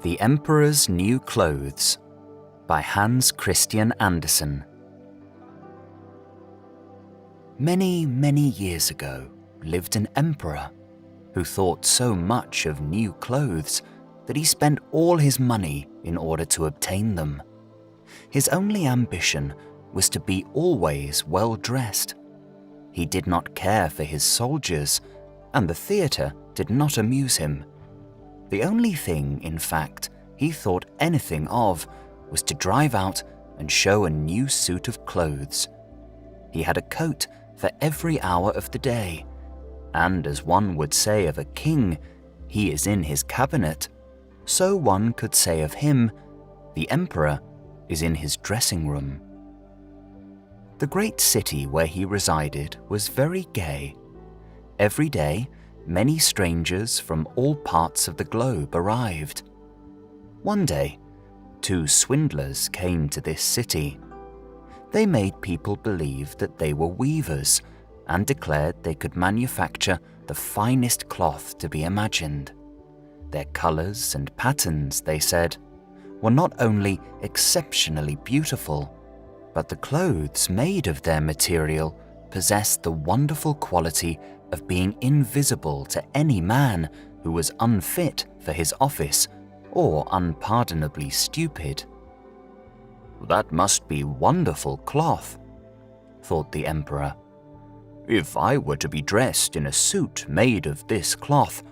The Emperor's New Clothes by Hans Christian Andersen. Many, many years ago lived an emperor who thought so much of new clothes that he spent all his money in order to obtain them. His only ambition was to be always well dressed. He did not care for his soldiers, and the theatre did not amuse him. The only thing, in fact, he thought anything of was to drive out and show a new suit of clothes. He had a coat for every hour of the day, and as one would say of a king, he is in his cabinet, so one could say of him, the emperor is in his dressing room. The great city where he resided was very gay. Every day, many strangers from all parts of the globe arrived. One day, 2 swindlers came to this city. They made people believe that they were weavers and declared they could manufacture the finest cloth to be imagined. Their colors and patterns, they said, were not only exceptionally beautiful, but the clothes made of their material possessed the wonderful quality of being invisible to any man who was unfit for his office or unpardonably stupid. "That must be wonderful cloth," thought the emperor. "If I were to be dressed in a suit made of this cloth,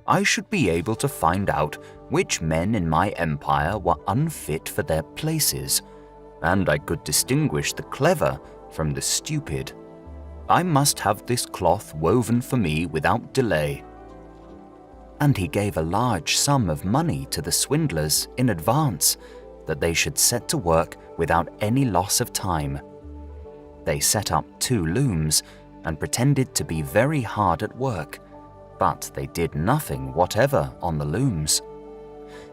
I should be able to find out which men in my empire were unfit for their places, and I could distinguish the clever from the stupid. I must have this cloth woven for me without delay." And he gave a large sum of money to the swindlers in advance, that they should set to work without any loss of time. They set up 2 looms and pretended to be very hard at work, but they did nothing whatever on the looms.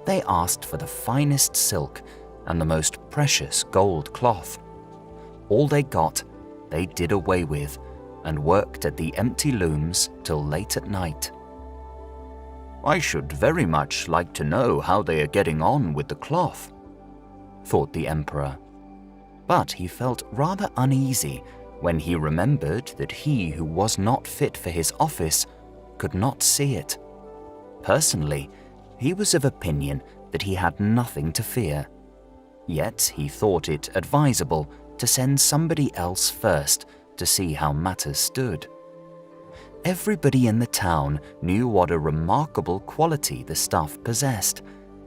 They asked for the finest silk and the most precious gold cloth. All they got, they did away with, and worked at the empty looms till late at night. "I should very much like to know how they are getting on with the cloth," thought the emperor. But he felt rather uneasy when he remembered that he who was not fit for his office could not see it. Personally, he was of opinion that he had nothing to fear. Yet he thought it advisable to send somebody else first to see how matters stood. Everybody in the town knew what a remarkable quality the stuff possessed,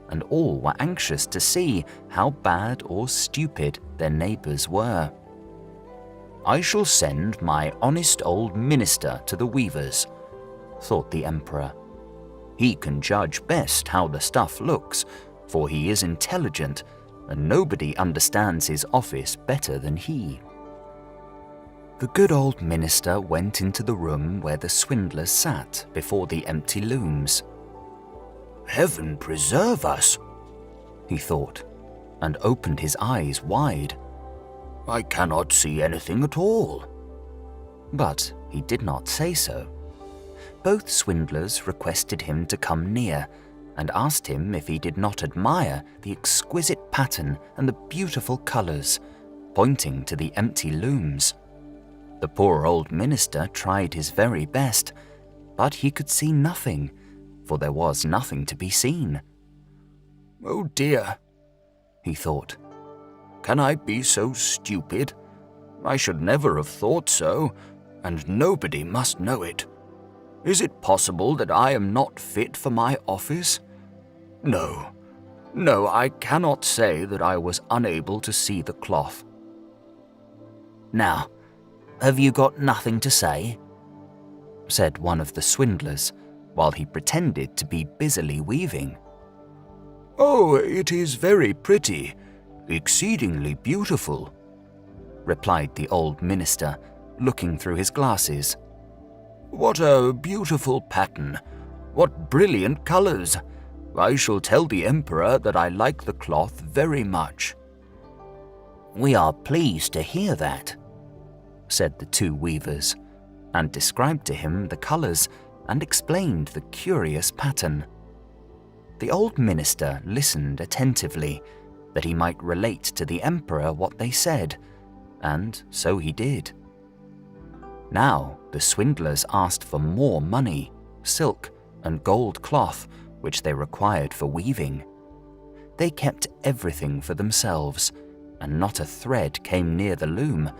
and all were anxious to see how bad or stupid their neighbors were. "I shall send my honest old minister to the weavers," thought the emperor. "He can judge best how the stuff looks, for he is intelligent, and nobody understands his office better than he." The good old minister went into the room where the swindlers sat before the empty looms. "Heaven preserve us," he thought, and opened his eyes wide. "I cannot see anything at all." But he did not say so. Both swindlers requested him to come near and asked him if he did not admire the exquisite pattern and the beautiful colors, pointing to the empty looms. The poor old minister tried his very best, but he could see nothing, for there was nothing to be seen. "Oh dear," he thought. "Can I be so stupid? I should never have thought so, and nobody must know it. Is it possible that I am not fit for my office? No, I cannot say that I was unable to see the cloth." "Now, have you got nothing to say?" said one of the swindlers, while he pretended to be busily weaving. "Oh, it is very pretty, exceedingly beautiful," replied the old minister, looking through his glasses. "What a beautiful pattern! What brilliant colors! I shall tell the emperor that I like the cloth very much." "We are pleased to hear that," said the 2 weavers, and described to him the colors and explained the curious pattern. The old minister listened attentively, that he might relate to the emperor what they said, and so he did. Now the swindlers asked for more money, silk, and gold cloth, which they required for weaving. They kept everything for themselves, and not a thread came near the loom,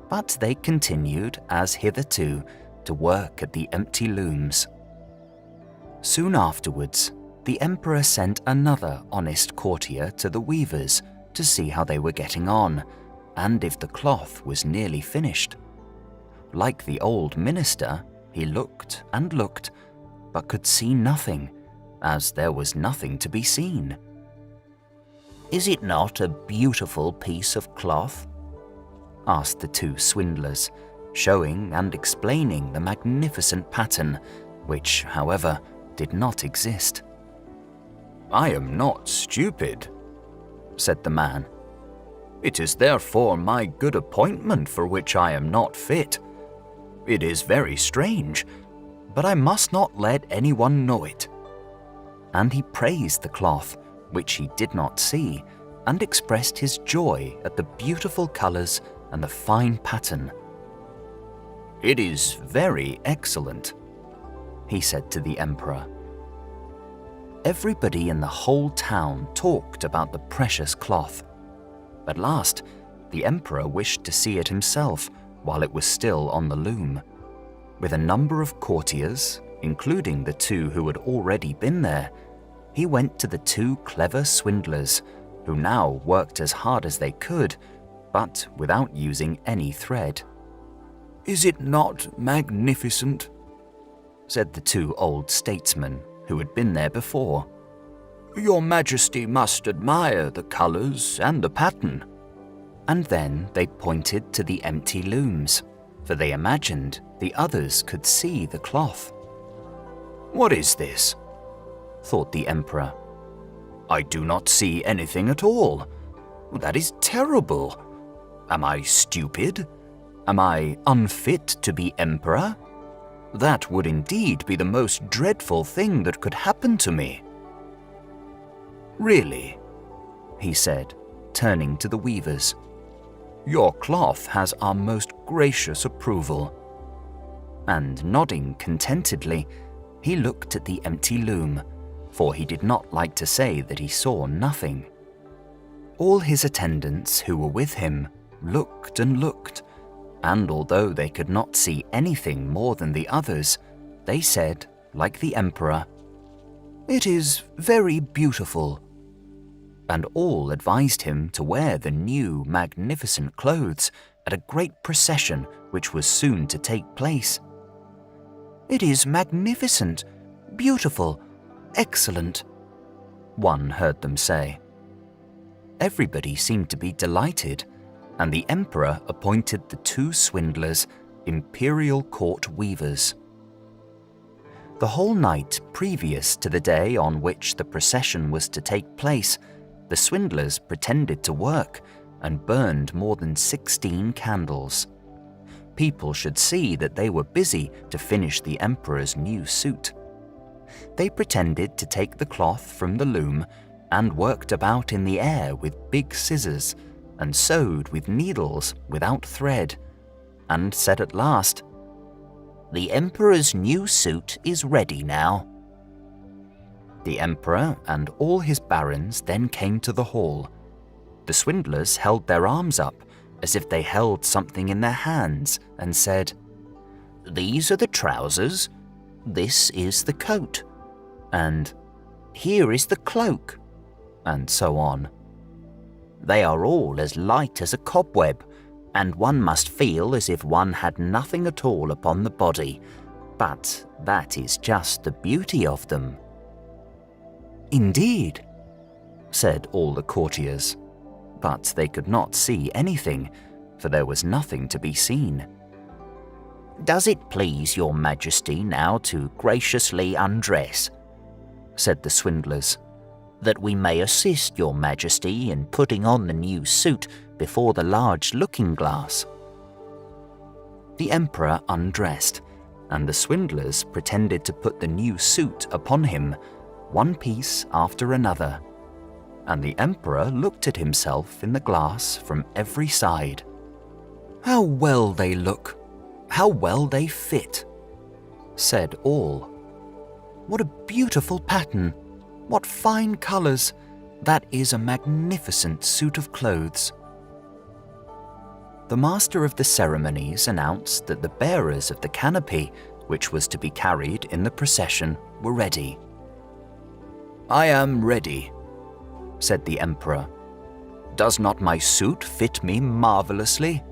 but they continued, as hitherto, to work at the empty looms. Soon afterwards, the emperor sent another honest courtier to the weavers to see how they were getting on, and if the cloth was nearly finished. Like the old minister, he looked and looked, but could see nothing, as there was nothing to be seen. "Is it not a beautiful piece of cloth?" asked the two swindlers, showing and explaining the magnificent pattern, which, however, did not exist. "I am not stupid," said the man. "It is therefore my good appointment for which I am not fit. It is very strange, but I must not let anyone know it." And he praised the cloth, which he did not see, and expressed his joy at the beautiful colors and the fine pattern. "It is very excellent," he said to the emperor. Everybody in the whole town talked about the precious cloth. At last, the emperor wished to see it himself while it was still on the loom. With a number of courtiers, including the two who had already been there, he went to the two clever swindlers, who now worked as hard as they could, but without using any thread. "Is it not magnificent?" said the two old statesmen who had been there before. "Your Majesty must admire the colors and the pattern." And then they pointed to the empty looms, for they imagined the others could see the cloth. "What is this?" thought the emperor. "I do not see anything at all. That is terrible. Am I stupid? Am I unfit to be emperor? That would indeed be the most dreadful thing that could happen to me." "Really," he said, turning to the weavers, "your cloth has our most gracious approval." And nodding contentedly, he looked at the empty loom, for he did not like to say that he saw nothing. All his attendants who were with him looked and looked, and although they could not see anything more than the others, they said, like the emperor, "It is very beautiful." And all advised him to wear the new magnificent clothes at a great procession which was soon to take place. "It is magnificent, beautiful, excellent," one heard them say. Everybody seemed to be delighted, and the emperor appointed the two swindlers imperial court weavers. The whole night previous to the day on which the procession was to take place, the swindlers pretended to work and burned more than 16 candles. People should see that they were busy to finish the emperor's new suit. They pretended to take the cloth from the loom and worked about in the air with big scissors and sewed with needles without thread, and said at last, "The emperor's new suit is ready now." The emperor and all his barons then came to the hall. The swindlers held their arms up as if they held something in their hands and said, "These are the trousers, this is the coat, and here is the cloak," and so on. "They are all as light as a cobweb, and one must feel as if one had nothing at all upon the body, but that is just the beauty of them." "Indeed," said all the courtiers, but they could not see anything, for there was nothing to be seen. "Does it please your Majesty now to graciously undress," said the swindlers, "that we may assist your Majesty in putting on the new suit before the large looking-glass?" The emperor undressed, and the swindlers pretended to put the new suit upon him, one piece after another, and the emperor looked at himself in the glass from every side. "How well they look! How well they fit!" said all. "What a beautiful pattern! What fine colors! That is a magnificent suit of clothes." The master of the ceremonies announced that the bearers of the canopy, which was to be carried in the procession, were ready. "I am ready," said the emperor. "Does not my suit fit me marvelously?"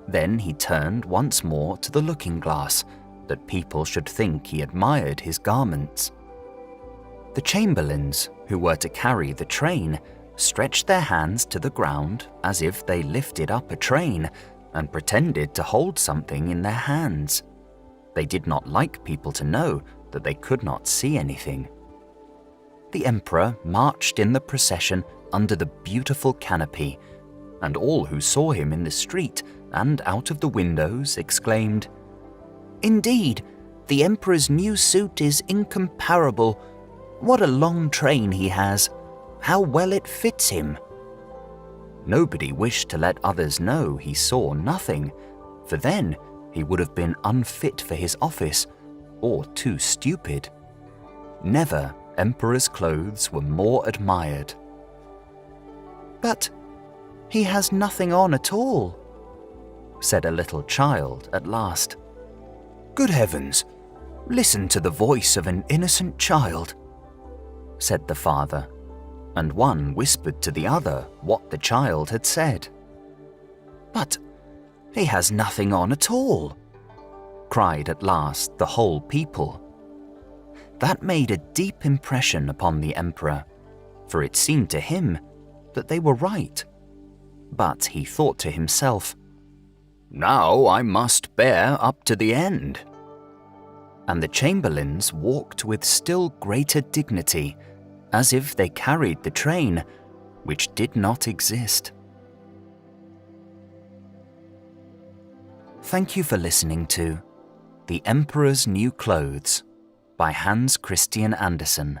Then he turned once more to the looking-glass, that people should think he admired his garments. The chamberlains, who were to carry the train, stretched their hands to the ground as if they lifted up a train and pretended to hold something in their hands. They did not like people to know that they could not see anything. The emperor marched in the procession under the beautiful canopy, and all who saw him in the street and out of the windows exclaimed, "Indeed, the emperor's new suit is incomparable. What a long train he has! How well it fits him!" Nobody wished to let others know he saw nothing, for then he would have been unfit for his office or too stupid. Never emperor's clothes were more admired. "But he has nothing on at all," said a little child at last. "Good heavens, listen to the voice of an innocent child," said the father, and one whispered to the other what the child had said. "But he has nothing on at all," cried at last the whole people. That made a deep impression upon the emperor, for it seemed to him that they were right. But he thought to himself, "Now I must bear up to the end." And the chamberlains walked with still greater dignity, as if they carried the train, which did not exist. Thank you for listening to The Emperor's New Clothes by Hans Christian Andersen.